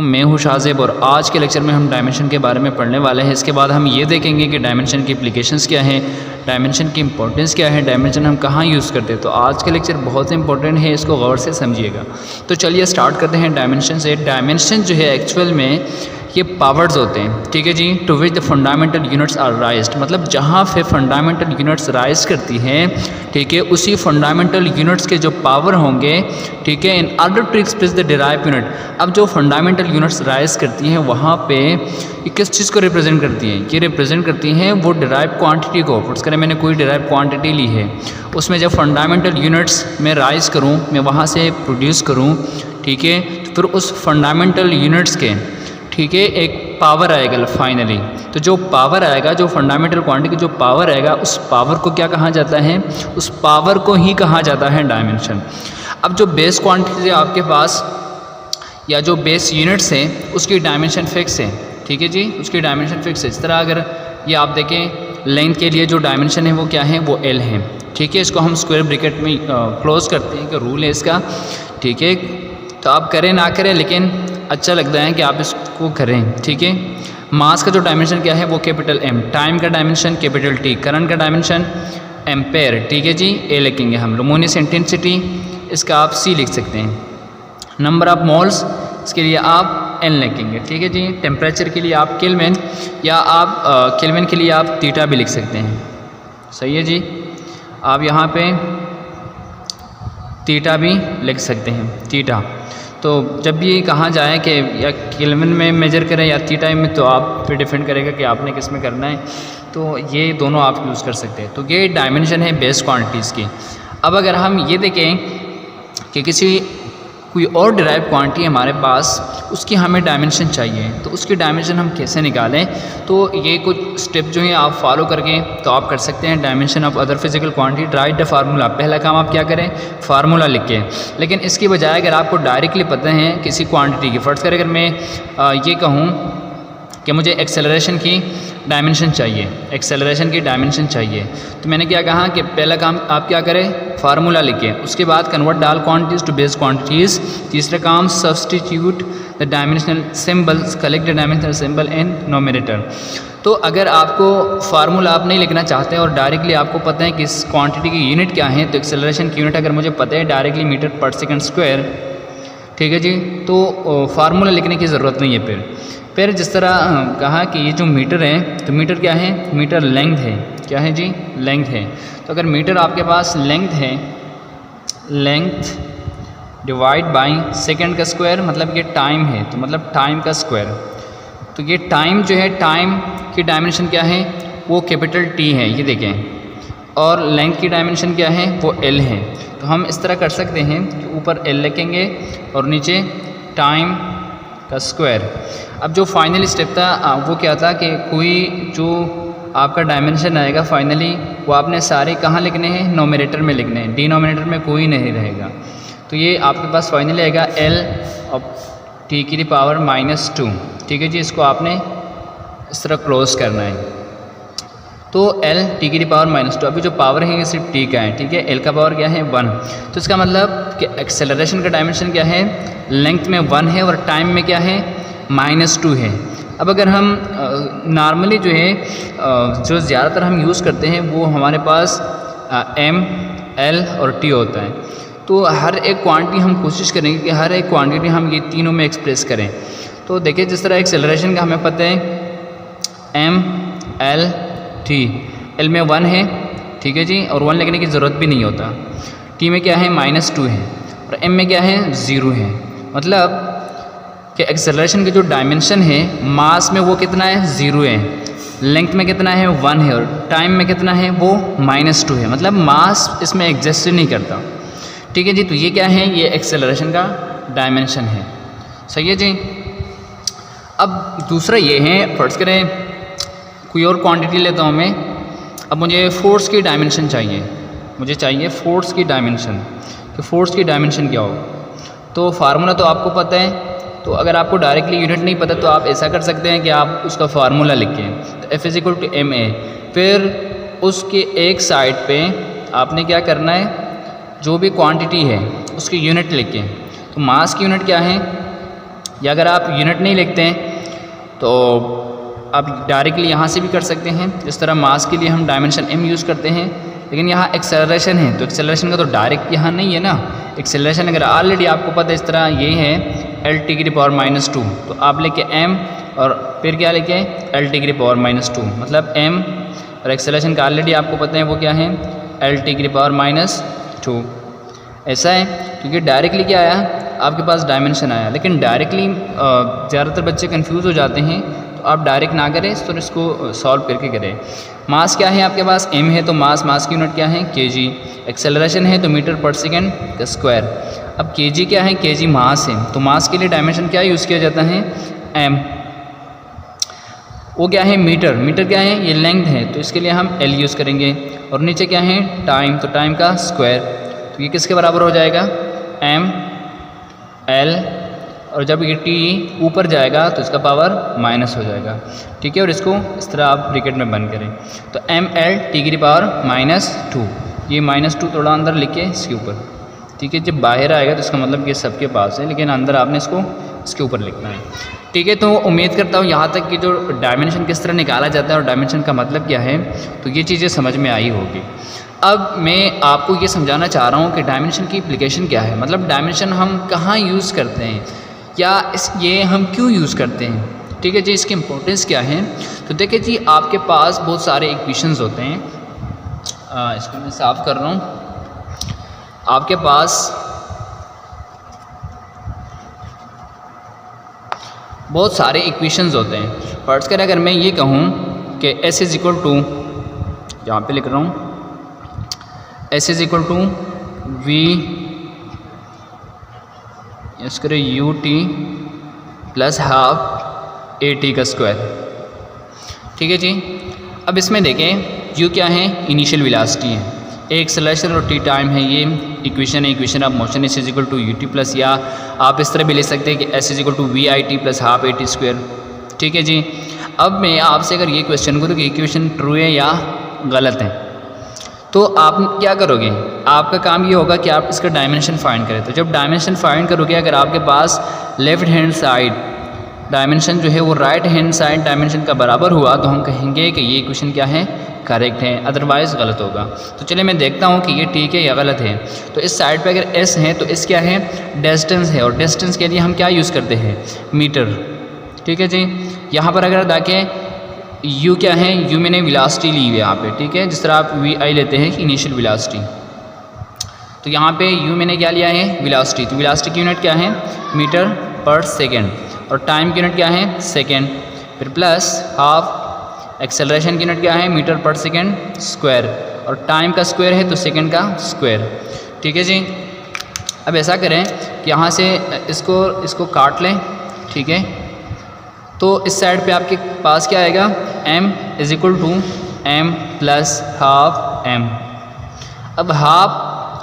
मैं हूँ शाहज़ेब और आज के लेक्चर में हम डायमेंशन के बारे में पढ़ने वाले हैं। इसके बाद हम ये देखेंगे कि डायमेंशन की एप्लीकेशंस क्या हैं, डायमेंशन की इंपॉर्टेंस क्या है, डायमेंशन हम कहाँ यूज़ करते हैं। तो आज का लेक्चर बहुत इंपॉर्टेंट है, इसको गौर से समझिएगा। तो चलिए स्टार्ट करते हैं डायमेंशन से। डायमेंशन जो है एक्चुअल में ये पावर्स होते हैं, ठीक है जी, to which the fundamental units are raised, मतलब जहाँ पे फंडामेंटल यूनिट्स राइज करती हैं, ठीक है, उसी फंडामेंटल यूनिट्स के जो पावर होंगे, ठीक है, in order to express the derive unit. अब जो फंडामेंटल यूनिट्स राइज करती हैं वहाँ पे ये किस चीज़ को रिप्रेजेंट करती हैं? ये रिप्रेजेंट करती हैं वो डिराइव क्वांटिटी को। फर्स्ट करें मैंने कोई डिराइव क्वांटिटी ली है, उसमें जब फंडामेंटल यूनिट्स में राइज करूँ, मैं वहाँ से प्रोड्यूस करूँ, ठीक है, तो फिर उस फंडामेंटल यूनिट्स के, ठीक है, एक पावर आएगा फाइनली। तो जो पावर आएगा, जो फंडामेंटल क्वांटिटी जो पावर आएगा, उस पावर को क्या कहा जाता है? उस पावर को ही कहा जाता है डायमेंशन। अब जो बेस क्वांटिटी है आपके पास या जो बेस यूनिट्स हैं उसकी डायमेंशन फिक्स है, ठीक है जी, उसकी डायमेंशन फिक्स है। इस तरह अगर ये आप देखें लेंथ के लिए जो डायमेंशन है वो क्या है? वो एल है, ठीक है। इसको हम स्क्वायर ब्रैकेट में क्लोज करते हैं कि रूल है इसका, ठीक है। तो आप करें ना करें लेकिन अच्छा लगता है कि आप इसको करें, ठीक है। मास का जो डायमेंशन क्या है? वो कैपिटल एम, टाइम का डायमेंशन कैपिटल टी, करंट का डायमेंशन एम्पेयर, ठीक है जी, ए लिखेंगे हम। लुमिनस इंटेंसिटी इसका आप सी लिख सकते हैं। नंबर ऑफ मोल्स इसके लिए आप एन लिखेंगे, ठीक है जी। टेम्परेचर के लिए आप केल्विन या आप केल्विन के लिए आप थीटा भी लिख सकते हैं, सही है जी। आप यहाँ पे थीटा भी लिख सकते हैं, थीटा। तो जब भी कहा जाए कि या केल्विन में मेजर करें या थीटा में, तो आप पे डिपेंड करेगा कि आपने किस में करना है। तो ये दोनों आप यूज़ कर सकते हैं। तो ये डायमेंशन है बेस क्वांटिटीज़ की। अब अगर हम ये देखें कि किसी कोई और डिराइव क्वांटिटी हमारे पास, उसकी हमें डायमेंशन चाहिए, तो उसकी डायमेंशन हम कैसे निकालें? तो ये कुछ स्टेप जो हैं आप फॉलो करके तो आप कर सकते हैं। Dimension of other physical quantity, right the formula. पहला काम आप क्या करें? फार्मूला लिख के। लेकिन इसकी बजाय अगर आपको डायरेक्टली पता है किसी क्वांटिटी की, फर्स्ट कर अगर मैं ये कहूँ कि मुझे एक्सेलरेशन की डायमेंशन चाहिए, एक्सेलरेशन की डायमेंशन चाहिए, तो मैंने क्या कहा कि पहला काम आप क्या करें? फार्मूला लिखें। उसके बाद convert all quantities to base quantities. तीसरा काम substitute the dimensional symbols, collect the dimensional symbol in numerator. तो अगर आपको फार्मूला आप नहीं लिखना चाहते और डायरेक्टली आपको पता है कि इस क्वांटिटी की यूनिट क्या है, तो एक्सेलरेशन की यूनिट अगर मुझे पता है डायरेक्टली मीटर पर सेकंड स्क्वायर, ठीक है जी, तो फार्मूला लिखने की ज़रूरत नहीं है। फिर जिस तरह कहा कि ये जो मीटर है, तो मीटर क्या है? मीटर लेंथ है, क्या है जी? लेंथ है। तो अगर मीटर आपके पास लेंथ है, लेंथ डिवाइड बाई सेकंड का स्क्वायर, मतलब ये टाइम है, तो मतलब टाइम का स्क्वायर। तो ये टाइम जो है, टाइम की डायमेंशन क्या है? वो कैपिटल टी है, ये देखें। और लेंथ की डायमेंशन क्या है? वो एल है। तो हम इस तरह कर सकते हैं कि ऊपर एल लिखेंगे और नीचे टाइम का स्क्वायर। अब जो फाइनली स्टेप था वो क्या था कि कोई जो आपका डायमेंशन आएगा फाइनली, वो आपने सारे कहाँ लिखने हैं? नोमिनेटर में लिखने हैं, डिनोमिनेटर में कोई नहीं रहेगा। तो ये आपके पास फाइनली आएगा एल ऑफ टी की पावर -2, ठीक है जी। इसको आपने इस तरह क्लोज करना है। तो एल टी की पावर -2, अभी जो पावर है ये सिर्फ टी का है, ठीक है। एल का पावर क्या है? 1। तो इसका मतलब कि एक्सेलरेशन का डायमेंशन क्या है? लेंथ में 1 है और टाइम में क्या है? -2 है। अब अगर हम नॉर्मली जो है जो ज़्यादातर हम यूज़ करते हैं वो हमारे पास एम, एल और टी होता है। तो हर एक क्वांटिटी हम कोशिश करेंगे कि हर एक क्वांटिटी हम ये तीनों में एक्सप्रेस करें। तो देखिए जिस तरह एक्सेलरेशन का हमें पता है एम, एल, टी। एल में 1 है, ठीक है जी, और 1 लिखने की ज़रूरत भी नहीं होता। टी में क्या है? -2 है। और एम में क्या है? 0 है। मतलब कि एक्सेलरेशन की जो डायमेंशन है मास में वो कितना है? 0 है। लेंथ में कितना है? 1 है। और टाइम में कितना है? वो -2 है। मतलब मास इसमें एग्जिस्ट नहीं करता, ठीक है जी। तो ये क्या है? ये एक्सेलरेशन का डायमेंशन है, सही है जी। अब दूसरा ये है, फर्स्ट करें कोई और क्वांटिटी लेता हूँ मैं। अब मुझे फोर्स की डायमेंशन चाहिए, मुझे चाहिए फोर्स की डायमेंशन, कि फोर्स की डायमेंशन क्या हो। तो फार्मूला तो आपको पता है, तो अगर आपको डायरेक्टली यूनिट नहीं पता तो आप ऐसा कर सकते हैं कि आप उसका फार्मूला लिखें, तो F = ma। फिर उसके एक साइड पे आपने क्या करना है? जो भी क्वांटिटी है उसकी यूनिट लिखें। तो मास की यूनिट क्या है? या अगर आप यूनिट नहीं लिखते हैं तो आप डायरेक्टली यहाँ से भी कर सकते हैं। जिस तरह मास के लिए हम डायमेंशन m यूज़ करते हैं, लेकिन यहाँ एक्सेलरेशन है तो एक्सेलरेशन का तो डायरेक्ट यहाँ नहीं है ना। एक्सेलरेशन अगर ऑलरेडी आपको पता है इस तरह ये है l⁻⁻², तो आप लेके m और फिर क्या लेके l⁻⁻², मतलब m और एक्सेलरेशन का ऑलरेडी आपको पता है वो क्या है l⁻⁻²। ऐसा है क्योंकि डायरेक्टली क्या आया आपके पास डायमेंशन आया, लेकिन डायरेक्टली ज़्यादातर बच्चे कंफ्यूज हो जाते हैं, तो आप डायरेक्ट ना करें तो इसको सॉल्व करके करें। मास क्या है आपके पास m है तो मास की यूनिट क्या है kg, एक्सेलरेशन है तो मीटर पर सेकेंड का स्क्वायर। अब kg क्या है, kg मास है, तो मास के लिए डायमेंशन क्या यूज़ किया जाता है m। वो क्या है मीटर क्या है ये लेंथ है, तो इसके लिए हम l यूज़ करेंगे। और नीचे क्या है टाइम, तो टाइम का स्क्वायर, तो ये किसके बराबर हो जाएगा m l, और जब ये t ऊपर जाएगा तो इसका पावर माइनस हो जाएगा, ठीक है। और इसको इस तरह आप ब्रैकेट में बंद करें तो ml⁻², ये -2 थोड़ा अंदर लिखे इसके ऊपर, ठीक है। जब बाहर आएगा तो इसका मतलब ये सबके पास है, लेकिन अंदर आपने इसको इसके ऊपर लिखना है, ठीक है। तो उम्मीद करता हूँ यहाँ तक कि जो डायमेंशन किस तरह निकाला जाता है और डायमेंशन का मतलब क्या है, तो ये चीज़ें समझ में आई होगी। अब मैं आपको ये समझाना चाह रहा हूँ कि डायमेंशन की एप्लीकेशन क्या है, मतलब डायमेंशन हम कहाँ यूज़ करते हैं या ये हम क्यों यूज़ करते हैं, ठीक है जी। इसकी इम्पोर्टेंस क्या है, तो देखिए जी आपके पास बहुत सारे इक्वेशंस होते हैं, इसको मैं साफ़ कर रहा हूँ। आपके पास बहुत सारे इक्वेशंस होते हैं। फर्स्ट कर अगर मैं ये कहूँ कि s = यहाँ पे लिख रहा हूँ s = v इसको ut + ½ at का स्क्वायर, ठीक है जी। अब इसमें देखें u क्या है इनिशियल वेलोसिटी है, a एक्सेलरेशन और t टाइम है, ये इक्वेशन है, equation of motion s = ut+, या आप इस तरह भी लिख सकते हैं कि s = vit + ½ at², ठीक है जी। अब मैं आपसे अगर ये क्वेश्चन करूँ कि इक्वेशन ट्रू है या गलत है, तो आप क्या करोगे, आपका काम ये होगा कि आप इसका डायमेंशन फाइंड करें। तो जब डायमेंशन फाइंड करोगे, अगर आपके पास लेफ़्ट हैंड साइड डायमेंशन जो है वो राइट हैंड साइड डायमेंशन का बराबर हुआ, तो हम कहेंगे कि ये इक्वेशन क्या है करेक्ट है, अदरवाइज़ गलत होगा। तो चलिए मैं देखता हूँ कि ये ठीक है या गलत है। तो इस साइड पे अगर s है तो s क्या है डिस्टेंस है, और डिस्टेंस के लिए हम क्या यूज़ करते हैं मीटर, ठीक है जी। यहाँ पर अगर देखें u क्या है, u मैंने वेलोसिटी ली है यहाँ पे, ठीक है। जिस तरह आप vi लेते हैं इनिशियल वेलोसिटी, तो यहाँ पे u मैंने क्या लिया है वेलोसिटी, तो वेलोसिटी की यूनिट क्या है मीटर पर सेकेंड, और टाइम की यूनिट क्या है सेकेंड, फिर प्लस ½ एक्सेलरेशन की यूनिट क्या है मीटर पर सेकेंड स्क्वायर, और टाइम का स्क्वायर है तो सेकेंड का स्क्वायर, ठीक है जी। अब ऐसा करें कि यहाँ से इसको काट लें, ठीक है। तो इस साइड पे आपके पास क्या आएगा m = m + ½ m। अब ½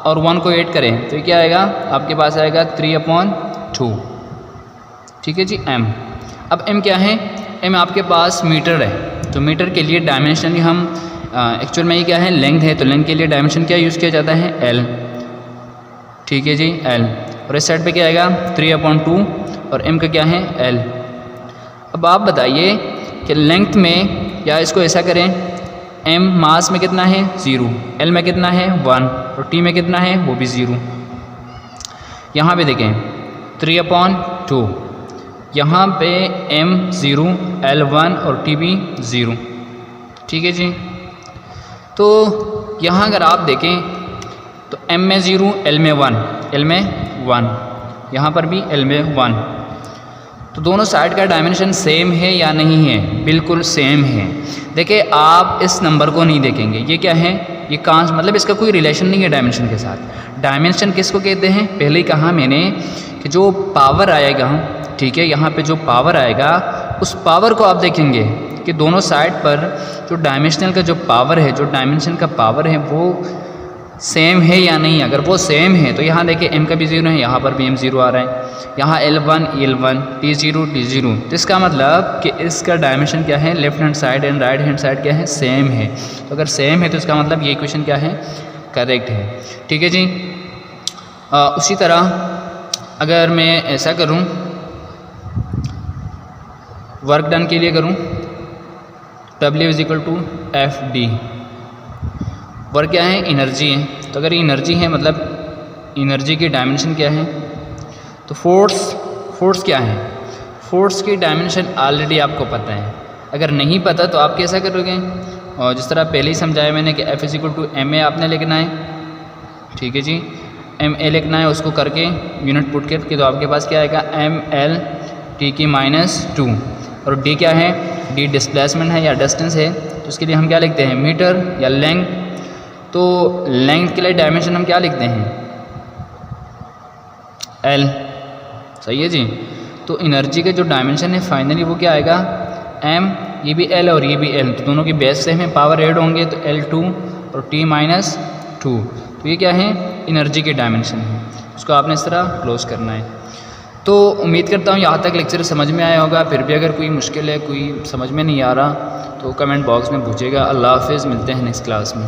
और 1 को ऐड करें तो क्या आएगा आपके पास आएगा 3/2, ठीक है जी m। अब m क्या है, m आपके पास मीटर है, तो मीटर के लिए डायमेंशन हम एक्चुअल में ये क्या है लेंथ है, तो लेंथ के लिए डायमेंशन क्या यूज़ किया जाता है l, ठीक है जी l। और इस साइड पे क्या आएगा 3/2 और m का क्या है l। अब आप बताइए कि लेंथ में, या इसको ऐसा करें m मास में कितना है 0, l में कितना है 1 और t में कितना है वो भी 0। यहाँ पे देखें 3/2, यहाँ पे m 0 l 1 और t भी 0, ठीक है जी। तो यहाँ अगर आप देखें तो m में 0 l में 1, l में 1, यहाँ पर भी l में 1, तो दोनों साइड का डायमेंशन सेम है या नहीं है, बिल्कुल सेम है। देखिए आप इस नंबर को नहीं देखेंगे, ये क्या है ये कांच, मतलब इसका कोई रिलेशन नहीं है डायमेंशन के साथ। डायमेंशन किसको कहते हैं, पहले ही कहा मैंने कि जो पावर आएगा, ठीक है, यहाँ पे जो पावर आएगा उस पावर को आप देखेंगे कि दोनों साइड पर जो डायमेंशनल का जो पावर है, जो डायमेंशन का पावर है वो सेम है या नहीं। अगर वो सेम है तो यहाँ देखिए m का भी 0 है, यहाँ पर भी m 0 आ रहा है, यहाँ l1 l1 t0 t0, तो इसका मतलब कि इसका डायमेंशन क्या है left hand side and right hand side क्या है सेम है। तो अगर सेम है तो इसका मतलब ये इक्वेशन क्या है करेक्ट है, ठीक है जी। उसी तरह अगर मैं ऐसा करूँ वर्क डन के लिए करूँ W is equal to F D. Work क्या है? एनर्जी है। तो अगर एनर्जी है मतलब एनर्जी की डायमेंशन क्या है? तो फोर्स क्या है? फोर्स की डायमेंशन ऑलरेडी आपको पता है। अगर नहीं पता तो आप कैसा करोगे? और जिस तरह पहले ही समझाया मैंने कि F is equal to M A आपने लिखना है, ठीक है जी, एम ए लिखना है, उसको करके यूनिट पुट करके तो आपके पास क्या आएगा? एम एल टी की -2। और डी क्या है? डी डिस्प्लेसमेंट है या डिस्टेंस है, तो उसके लिए हम क्या लिखते हैं? मीटर या लेंथ। तो लेंथ के लिए डायमेंशन हम क्या लिखते हैं? एल। सही है जी। तो एनर्जी का जो डायमेंशन है फाइनली वो क्या आएगा? एम, ये भी एल और ये भी एल, तो दोनों की बेस सेम है, पावर ऐड होंगे तो L2 और T-2। तो ये क्या है? एनर्जी के डायमेंशन है। उसको आपने इस तरह क्लोज करना है। तो उम्मीद करता हूँ यहाँ तक लेक्चर समझ में आया होगा। फिर भी अगर कोई मुश्किल है, कोई समझ में नहीं आ रहा तो कमेंट बॉक्स में पूछेगा। अल्लाह हाफिज़, मिलते हैं नेक्स्ट क्लास में।